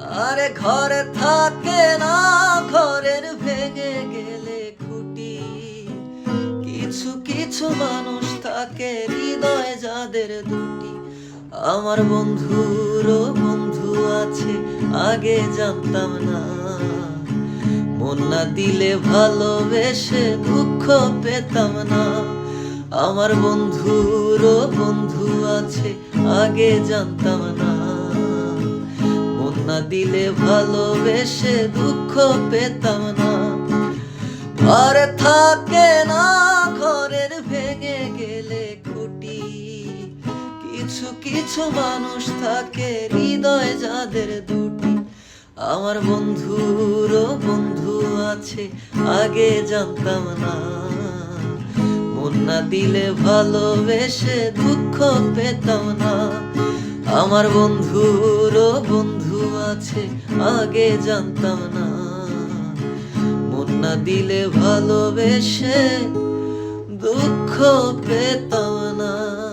আরে ঘরে থাকে না, ঘরের ভেঙে গেলে খুঁটি। কিছু কিছু মানুষ থাকে হৃদয় যাদের দুটি। আমার বন্ধুরও বন্ধু আছে, আগে জানতাম না। মন না দিলে ভালোবেসে দুঃখ পেতাম না। আমার বন্ধুরও বন্ধু আছে, আগে জানতাম না। মন না দিলে ভালোবেসে দুঃখ পেতাম না। ঘরে থাকে না, ঘরের ভেঙে গেলে খুঁটি। কিছু কিছু মানুষ থাকে হৃদয় যাদের দুটি। আমার বন্ধুরও বন্ধু আছে, আগে জানতাম না। মন না দিলে ভালোবেসে দুঃখ পেতাম না। আমার বন্ধুরও বন্ধু আছে, আগে জানতাম না। মন না দিলে ভালোবেসে দুঃখ পেতাম না।